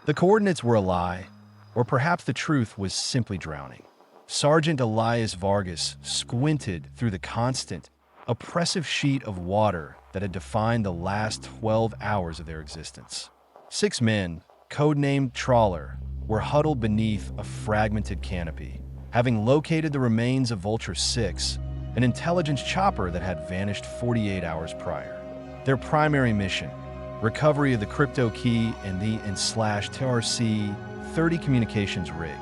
The coordinates were a lie, or perhaps the truth was simply drowning. Sergeant Elias Vargas squinted through the constant, oppressive sheet of water that had defined the last 12 hours of their existence. 6 men, codenamed Trawler, were huddled beneath a fragmented canopy, having located the remains of Vulture-Six, an intelligence chopper that had vanished 48 hours prior. Their primary mission: recovery of the crypto key and the TRC-30 communications rig,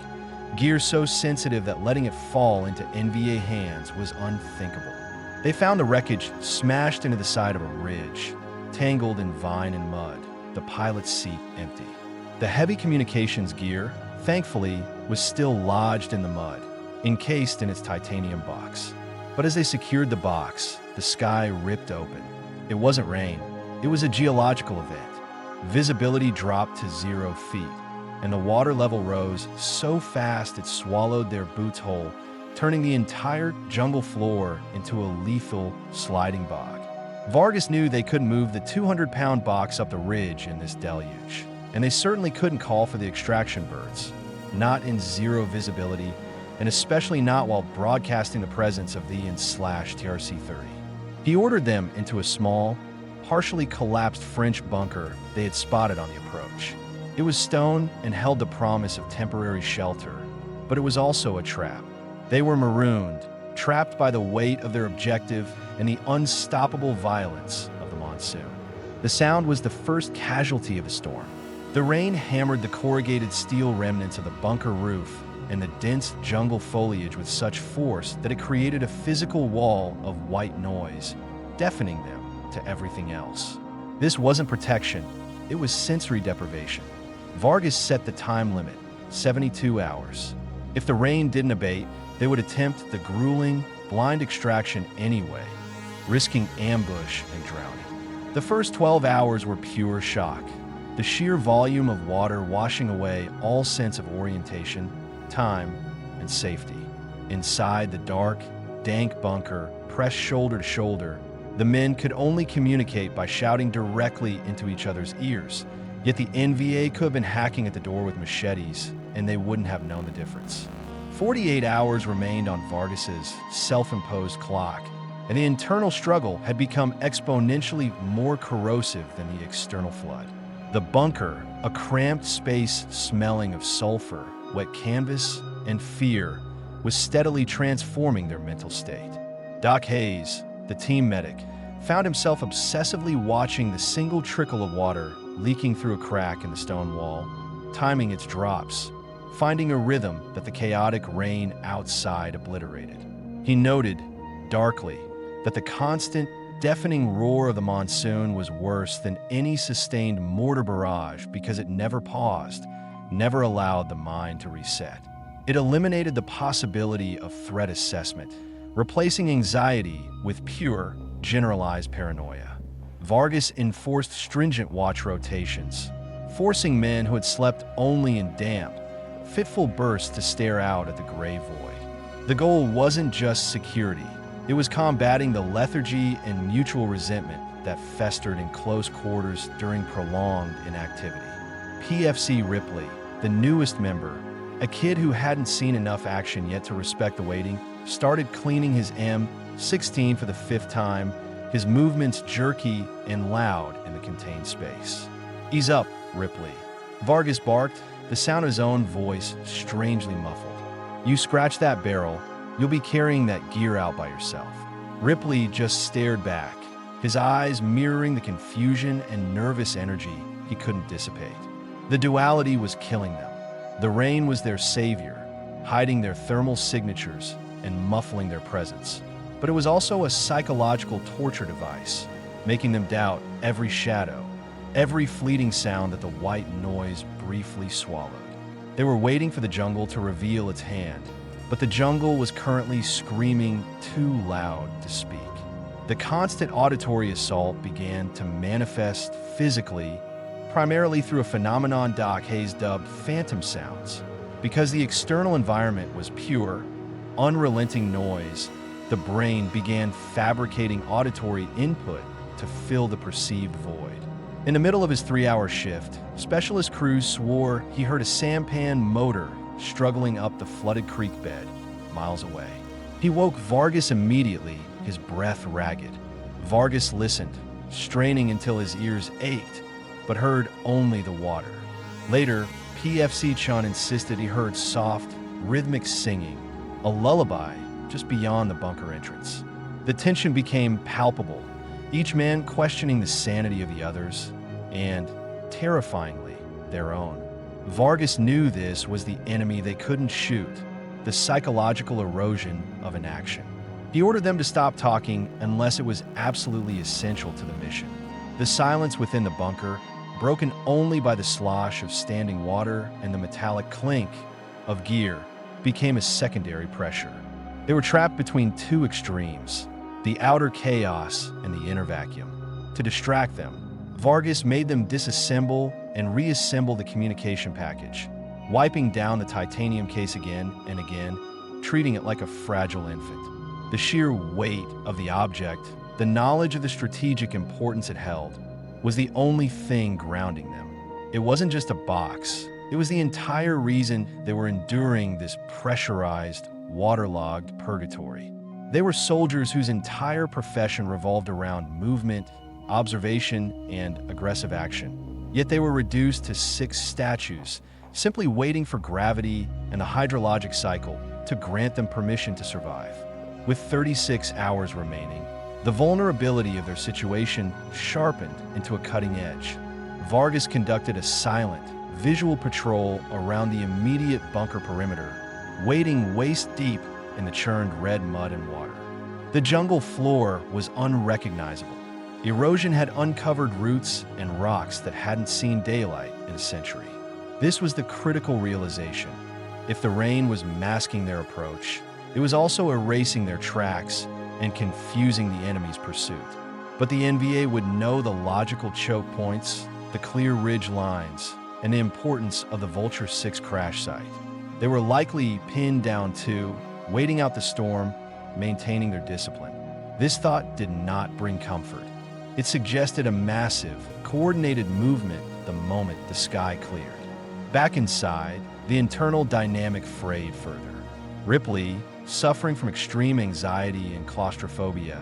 gear so sensitive that letting it fall into NVA hands was unthinkable. They found the wreckage smashed into the side of a ridge, tangled in vine and mud, the pilot's seat empty. The heavy communications gear, thankfully, was still lodged in the mud, encased in its titanium box. But as they secured the box, the sky ripped open. It wasn't rain, it was a geological event. Visibility dropped to 0 feet, and the water level rose so fast it swallowed their boots whole, turning the entire jungle floor into a lethal sliding bog. Vargas knew they couldn't move the 200-pound box up the ridge in this deluge, and they certainly couldn't call for the extraction birds, not in 0 visibility, and especially not while broadcasting the presence of the TRC-30. He ordered them into a small, partially collapsed French bunker they had spotted on the approach. It was stone and held the promise of temporary shelter, but it was also a trap. They were marooned, trapped by the weight of their objective and the unstoppable violence of the monsoon. The sound was the first casualty of the storm. The rain hammered the corrugated steel remnants of the bunker roof and the dense jungle foliage with such force that it created a physical wall of white noise, deafening them to everything else. This wasn't protection, it was sensory deprivation. Vargas set the time limit, 72 hours. If the rain didn't abate, they would attempt the grueling, blind extraction anyway, risking ambush and drowning. The first 12 hours were pure shock, the sheer volume of water washing away all sense of orientation, time, and safety. Inside the dark, dank bunker, pressed shoulder to shoulder, the men could only communicate by shouting directly into each other's ears, yet the NVA could have been hacking at the door with machetes, and they wouldn't have known the difference. 48 hours remained on Vargas's self-imposed clock, and the internal struggle had become exponentially more corrosive than the external flood. The bunker, a cramped space smelling of sulfur, wet canvas, and fear, was steadily transforming their mental state. Doc Hayes, the team medic, found himself obsessively watching the single trickle of water leaking through a crack in the stone wall, timing its drops, finding a rhythm that the chaotic rain outside obliterated. He noted, darkly, that the constant, deafening roar of the monsoon was worse than any sustained mortar barrage because it never paused, never allowed the mind to reset. It eliminated the possibility of threat assessment, replacing anxiety with pure, generalized paranoia. Vargas enforced stringent watch rotations, forcing men who had slept only in damp, fitful bursts to stare out at the gray void. The goal wasn't just security. It was combating the lethargy and mutual resentment that festered in close quarters during prolonged inactivity. PFC Ripley, the newest member, a kid who hadn't seen enough action yet to respect the waiting, started cleaning his M16 for the 5th time, his movements jerky and loud in the contained space. "Ease up, Ripley," Vargas barked, the sound of his own voice strangely muffled. "You scratch that barrel, you'll be carrying that gear out by yourself." Ripley just stared back, his eyes mirroring the confusion and nervous energy he couldn't dissipate. The duality was killing them. The rain was their savior, hiding their thermal signatures and muffling their presence. But it was also a psychological torture device, making them doubt every shadow, every fleeting sound that the white noise briefly swallowed. They were waiting for the jungle to reveal its hand, but the jungle was currently screaming too loud to speak. The constant auditory assault began to manifest physically, primarily through a phenomenon Doc Hayes dubbed phantom sounds. Because the external environment was pure, unrelenting noise, the brain began fabricating auditory input to fill the perceived void. In the middle of his 3-hour shift, Specialist Cruz swore he heard a sampan motor struggling up the flooded creek bed miles away. He woke Vargas immediately, his breath ragged. Vargas listened, straining until his ears ached, but heard only the water. Later, PFC Chun insisted he heard soft, rhythmic singing, a lullaby just beyond the bunker entrance. The tension became palpable, each man questioning the sanity of the others, and, terrifyingly, their own. Vargas knew this was the enemy they couldn't shoot, the psychological erosion of inaction. He ordered them to stop talking unless it was absolutely essential to the mission. The silence within the bunker, broken only by the slosh of standing water and the metallic clink of gear, became a secondary pressure. They were trapped between two extremes, the outer chaos and the inner vacuum. To distract them, Vargas made them disassemble and reassemble the communication package, wiping down the titanium case again and again, treating it like a fragile infant. The sheer weight of the object, the knowledge of the strategic importance it held, was the only thing grounding them. It wasn't just a box. It was the entire reason they were enduring this pressurized, waterlogged purgatory. They were soldiers whose entire profession revolved around movement, observation, and aggressive action. Yet they were reduced to 6 statues, simply waiting for gravity and the hydrologic cycle to grant them permission to survive. With 36 hours remaining, the vulnerability of their situation sharpened into a cutting edge. Vargas conducted a silent, visual patrol around the immediate bunker perimeter, wading waist-deep in the churned red mud and water. The jungle floor was unrecognizable. Erosion had uncovered roots and rocks that hadn't seen daylight in a century. This was the critical realization. If the rain was masking their approach, it was also erasing their tracks and confusing the enemy's pursuit. But the NVA would know the logical choke points, the clear ridge lines, and the importance of the Vulture-Six crash site. They were likely pinned down too, waiting out the storm, maintaining their discipline. This thought did not bring comfort. It suggested a massive, coordinated movement the moment the sky cleared. Back inside, the internal dynamic frayed further. Ripley, suffering from extreme anxiety and claustrophobia,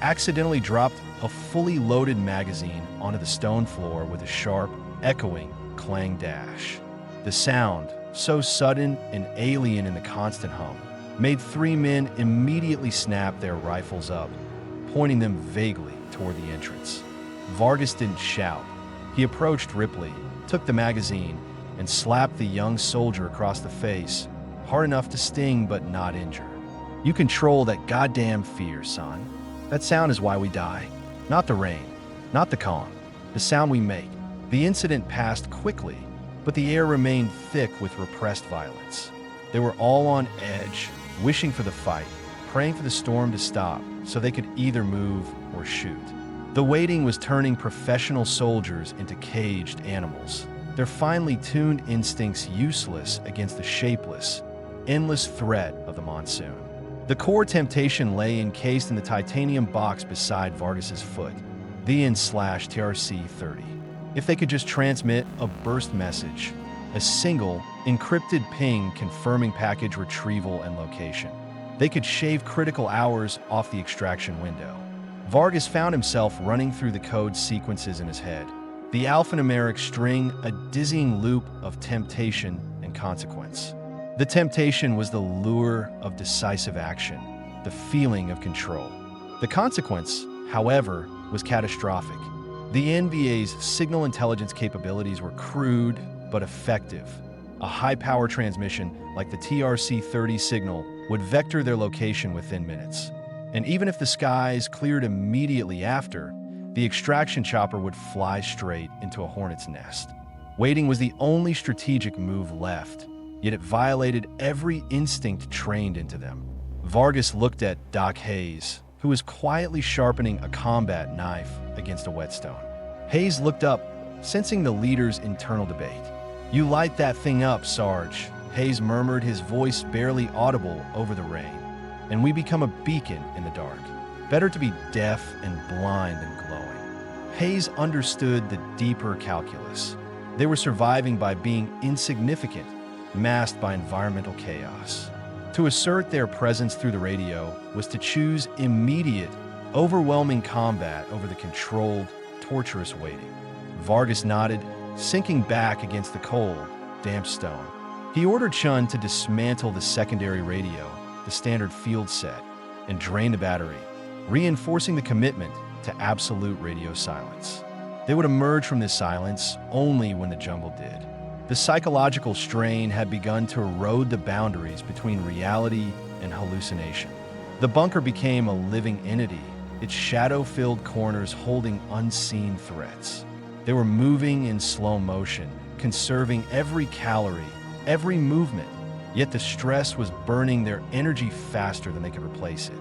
accidentally dropped a fully loaded magazine onto the stone floor with a sharp, echoing clang dash. The sound, so sudden and alien in the constant hum, made 3 men immediately snap their rifles up, pointing them vaguely toward the entrance. Vargas didn't shout. He approached Ripley, took the magazine, and slapped the young soldier across the face, hard enough to sting but not injure. You control that goddamn fear, son. That sound is why we die. Not the rain, not the calm, the sound we make. The incident passed quickly, but the air remained thick with repressed violence. They were all on edge, wishing for the fight, praying for the storm to stop so they could either move or shoot. The waiting was turning professional soldiers into caged animals, their finely tuned instincts useless against the shapeless, endless threat of the monsoon. The core temptation lay encased in the titanium box beside Vargas's foot, the N/TRC-30. If they could just transmit a burst message, a single, encrypted ping confirming package retrieval and location, they could shave critical hours off the extraction window. Vargas found himself running through the code sequences in his head, the alphanumeric string a dizzying loop of temptation and consequence. The temptation was the lure of decisive action, the feeling of control. The consequence, however, was catastrophic. The NVA's signal intelligence capabilities were crude but effective. A high-power transmission like the TRC-30 signal would vector their location within minutes. And even if the skies cleared immediately after, the extraction chopper would fly straight into a hornet's nest. Waiting was the only strategic move left, yet it violated every instinct trained into them. Vargas looked at Doc Hayes, who was quietly sharpening a combat knife against a whetstone. Hayes looked up, sensing the leader's internal debate. "You light that thing up, Sarge," Hayes murmured, his voice barely audible over the rain. "And we become a beacon in the dark. Better to be deaf and blind than glowing." Hayes understood the deeper calculus. They were surviving by being insignificant, masked by environmental chaos. To assert their presence through the radio was to choose immediate, overwhelming combat over the controlled, torturous waiting. Vargas nodded, sinking back against the cold, damp stone. He ordered Chun to dismantle the secondary radio, the standard field set, and drain the battery, reinforcing the commitment to absolute radio silence. They would emerge from this silence only when the jungle did. The psychological strain had begun to erode the boundaries between reality and hallucination. The bunker became a living entity, its shadow-filled corners holding unseen threats. They were moving in slow motion, conserving every calorie, every movement, yet the stress was burning their energy faster than they could replace it.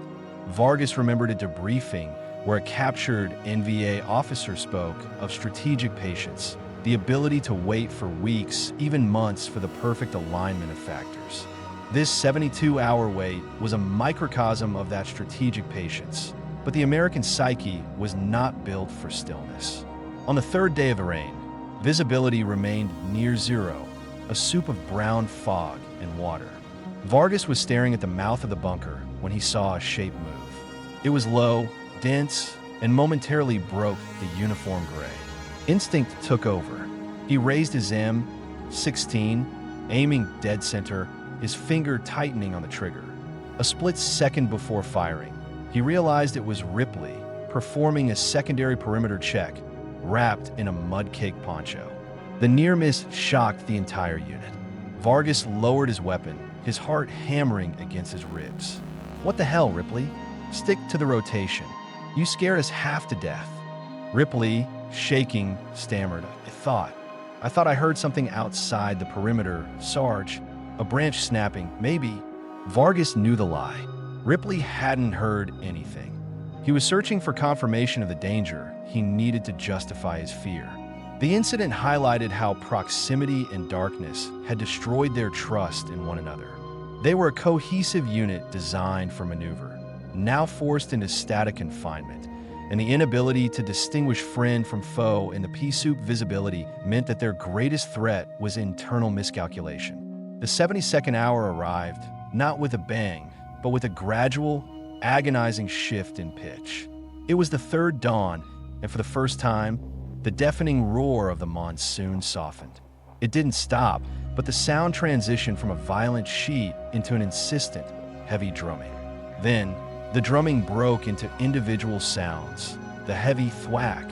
Vargas remembered a debriefing where a captured NVA officer spoke of strategic patience, the ability to wait for weeks, even months, for the perfect alignment of factors. This 72-hour wait was a microcosm of that strategic patience, but the American psyche was not built for stillness. On the third day of the rain, visibility remained near zero, a soup of brown fog and water. Vargas was staring at the mouth of the bunker when he saw a shape move. It was low, dense, and momentarily broke the uniform gray. Instinct took over. He raised his M16, aiming dead center, his finger tightening on the trigger. A split second before firing, he realized it was Ripley, performing a secondary perimeter check, wrapped in a mud-caked poncho. The near miss shocked the entire unit. Vargas lowered his weapon, his heart hammering against his ribs. "What the hell, Ripley? Stick to the rotation. You scared us half to death." Ripley, shaking, stammered, I thought I heard something outside the perimeter, Sarge. A branch snapping, maybe." Vargas knew the lie. Ripley hadn't heard anything. He was searching for confirmation of the danger he needed to justify his fear. The incident highlighted how proximity and darkness had destroyed their trust in one another. They were a cohesive unit designed for maneuver, now forced into static confinement, and the inability to distinguish friend from foe in the pea-soup visibility meant that their greatest threat was internal miscalculation. The 72nd hour arrived, not with a bang, but with a gradual, agonizing shift in pitch. It was the third dawn, and for the first time, the deafening roar of the monsoon softened. It didn't stop, but the sound transitioned from a violent sheet into an insistent, heavy drumming. Then, the drumming broke into individual sounds, the heavy thwack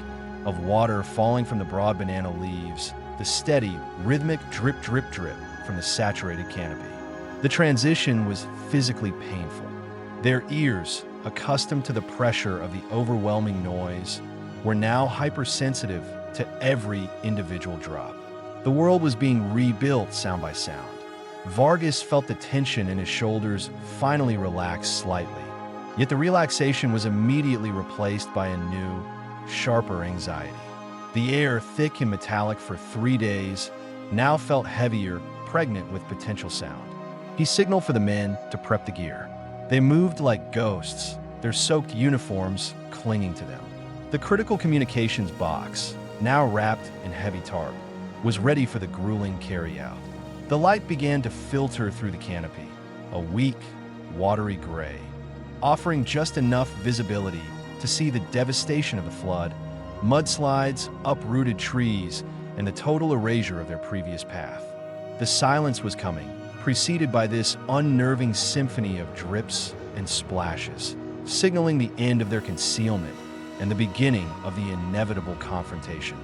of water falling from the broad banana leaves, the steady, rhythmic drip, drip, drip from the saturated canopy. The transition was physically painful. Their ears, accustomed to the pressure of the overwhelming noise, were now hypersensitive to every individual drop. The world was being rebuilt sound by sound. Vargas felt the tension in his shoulders finally relax slightly. Yet the relaxation was immediately replaced by a new, sharper anxiety. The air, thick and metallic for 3 days, now felt heavier, pregnant with potential sound. He signaled for the men to prep the gear. They moved like ghosts, their soaked uniforms clinging to them. The critical communications box, now wrapped in heavy tarp, was ready for the grueling carryout. The light began to filter through the canopy, a weak, watery gray, offering just enough visibility to see the devastation of the flood, mudslides, uprooted trees, and the total erasure of their previous path. The silence was coming, preceded by this unnerving symphony of drips and splashes, signaling the end of their concealment and the beginning of the inevitable confrontation.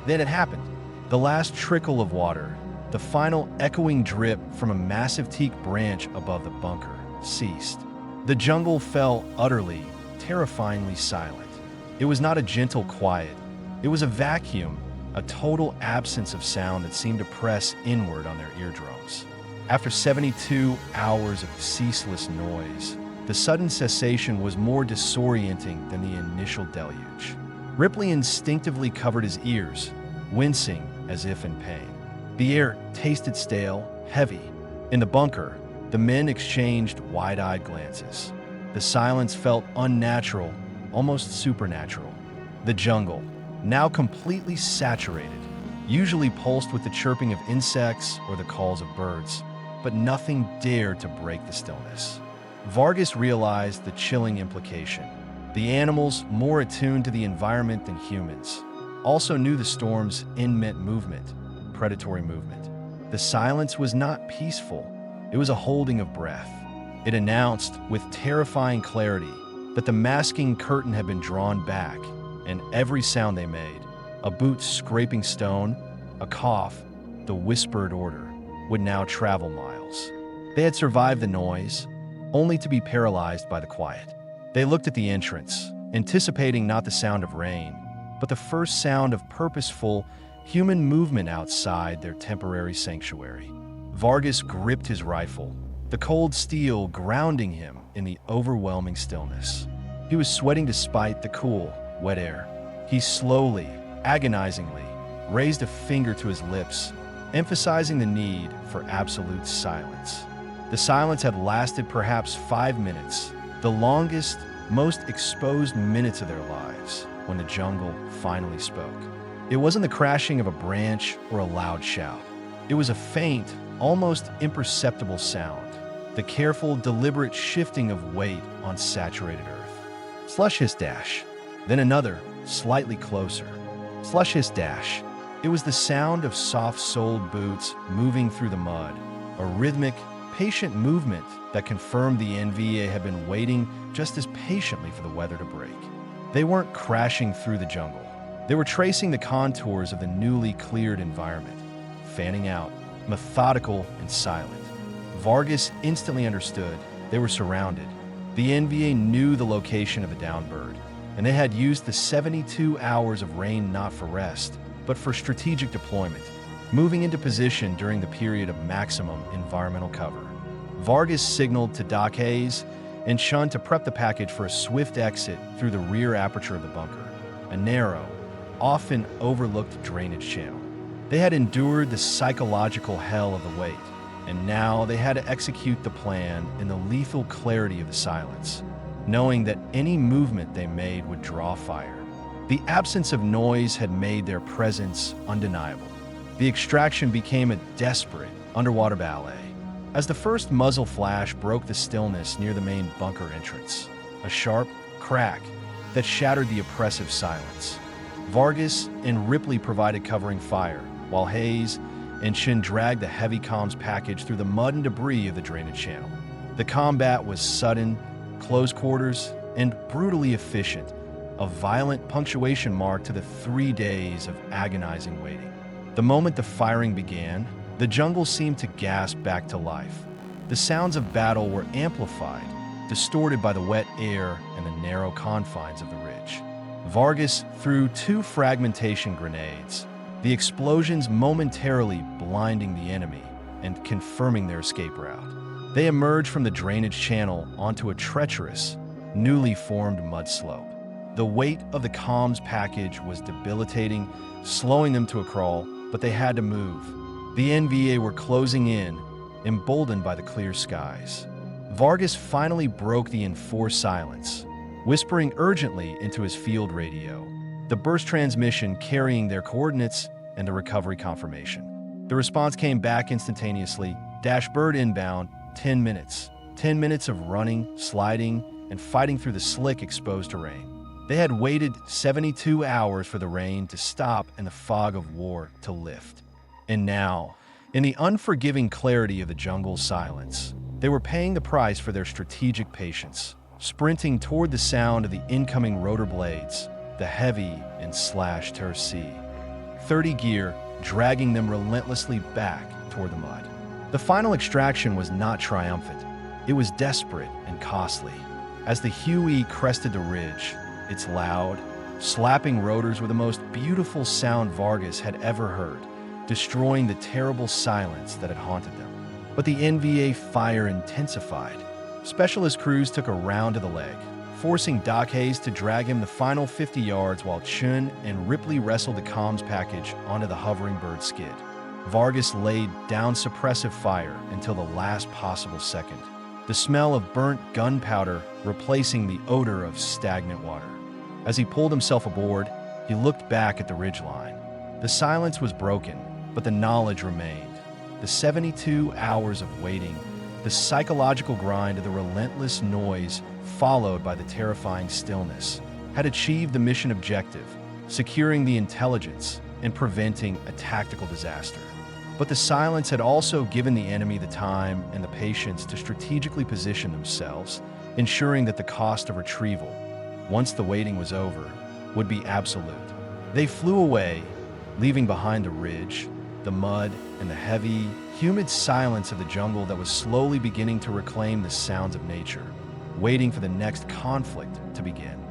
Then it happened. The last trickle of water, the final echoing drip from a massive teak branch above the bunker, ceased. The jungle fell utterly, terrifyingly silent. It was not a gentle quiet. It was a vacuum, a total absence of sound that seemed to press inward on their eardrums. After 72 hours of ceaseless noise, the sudden cessation was more disorienting than the initial deluge. Ripley instinctively covered his ears, wincing as if in pain. The air tasted stale, heavy. In the bunker, the men exchanged wide-eyed glances. The silence felt unnatural, almost supernatural. The jungle, now completely saturated, usually pulsed with the chirping of insects or the calls of birds, but nothing dared to break the stillness. Vargas realized the chilling implication. The animals, more attuned to the environment than humans, also knew the storm's imminent movement, predatory movement. The silence was not peaceful. It was a holding of breath. It announced, with terrifying clarity, that the masking curtain had been drawn back, and every sound they made, a boot scraping stone, a cough, the whispered order, would now travel miles. They had survived the noise, only to be paralyzed by the quiet. They looked at the entrance, anticipating not the sound of rain, but the first sound of purposeful, human movement outside their temporary sanctuary. Vargas gripped his rifle, the cold steel grounding him in the overwhelming stillness. He was sweating despite the cool, wet air. He slowly, agonizingly, raised a finger to his lips, emphasizing the need for absolute silence. The silence had lasted perhaps 5 minutes, the longest, most exposed minutes of their lives, when the jungle finally spoke. It wasn't the crashing of a branch or a loud shout. It was a faint, almost imperceptible sound, the careful, deliberate shifting of weight on saturated earth. Slush hiss dash. Then another, slightly closer. Slush hiss dash. It was the sound of soft-soled boots moving through the mud, a rhythmic, patient movement that confirmed the NVA had been waiting just as patiently for the weather to break. They weren't crashing through the jungle. They were tracing the contours of the newly cleared environment, fanning out, methodical and silent. Vargas instantly understood they were surrounded. The NVA knew the location of the downed bird, and they had used the 72 hours of rain not for rest, but for strategic deployment, moving into position during the period of maximum environmental cover. Vargas signaled to Doc Hayes and Shun to prep the package for a swift exit through the rear aperture of the bunker, a narrow, often overlooked drainage channel. They had endured the psychological hell of the wait, and now they had to execute the plan in the lethal clarity of the silence, knowing that any movement they made would draw fire. The absence of noise had made their presence undeniable. The extraction became a desperate underwater ballet. As the first muzzle flash broke the stillness near the main bunker entrance, a sharp crack that shattered the oppressive silence. Vargas and Ripley provided covering fire, while Hayes and Shin dragged the heavy comms package through the mud and debris of the drainage channel. The combat was sudden, close quarters, and brutally efficient, a violent punctuation mark to the 3 days of agonizing waiting. The moment the firing began, the jungle seemed to gasp back to life. The sounds of battle were amplified, distorted by the wet air and the narrow confines of the ridge. Vargas threw 2 fragmentation grenades, the explosions momentarily blinding the enemy and confirming their escape route. They emerged from the drainage channel onto a treacherous, newly formed mud slope. The weight of the comms package was debilitating, slowing them to a crawl, but they had to move. The NVA were closing in, emboldened by the clear skies. Vargas finally broke the enforced silence, whispering urgently into his field radio, the burst transmission carrying their coordinates and the recovery confirmation. The response came back instantaneously. Dashbird inbound, 10 minutes. 10 minutes of running, sliding, and fighting through the slick, exposed terrain. They had waited 72 hours for the rain to stop and the fog of war to lift. And now, in the unforgiving clarity of the jungle's silence, they were paying the price for their strategic patience, sprinting toward the sound of the incoming rotor blades, the heavy and slashed terrace sea. 30 gear dragging them relentlessly back toward the mud. The final extraction was not triumphant. It was desperate and costly. As the Huey crested the ridge, its loud, slapping rotors were the most beautiful sound Vargas had ever heard, destroying the terrible silence that had haunted them. But the NVA fire intensified. Specialist crews took a round to the leg, forcing Doc Hayes to drag him the final 50 yards while Chun and Ripley wrestled the comms package onto the hovering bird skid. Vargas laid down suppressive fire until the last possible second, the smell of burnt gunpowder replacing the odor of stagnant water. As he pulled himself aboard, He looked back at the ridgeline. The silence was broken, but the knowledge remained. The 72 hours of waiting, the psychological grind of the relentless noise followed by the terrifying stillness, had achieved the mission objective, securing the intelligence and preventing a tactical disaster. But the silence had also given the enemy the time and the patience to strategically position themselves, ensuring that the cost of retrieval, once the waiting was over, would be absolute. They flew away, leaving behind the ridge, the mud, and the heavy, humid silence of the jungle that was slowly beginning to reclaim the sounds of nature, waiting for the next conflict to begin.